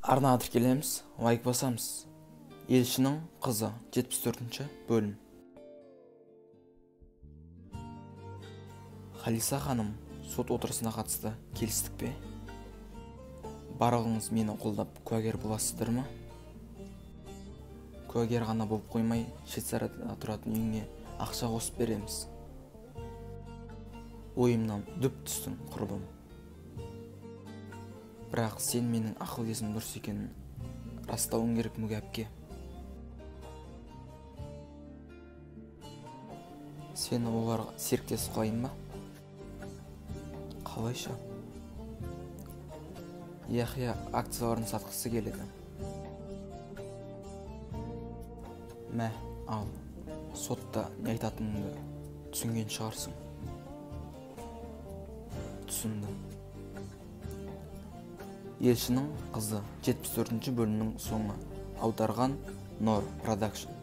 Арнаға тіркелеміз, лайк басамыз. Елшінің қызы 74-ші бөлім. Халиса ханым, сот отырысына қатысты келістік пе? Барлығыңыз мені қолдап куәгер боласыздар ма? Куәгер ғана болып қоймай, Швейцарияда тұратын үйіңе ақша қосып береміз. Ойымнан дүп түстің, құрбым. Бірақ сен менің ақыл есім дұрыс екенін растауың керек Мүге әпке. Сені оларға серіктес қылайын ба? Қалайша? Яхия акцияларын сатқысы келеді. Мә, ал, сотта не айтатыныңды түсінген шығарсың. Түсіндім. Елшінің қызы 74-ші бөлімнің соңы. Аударған Нор Продакшн.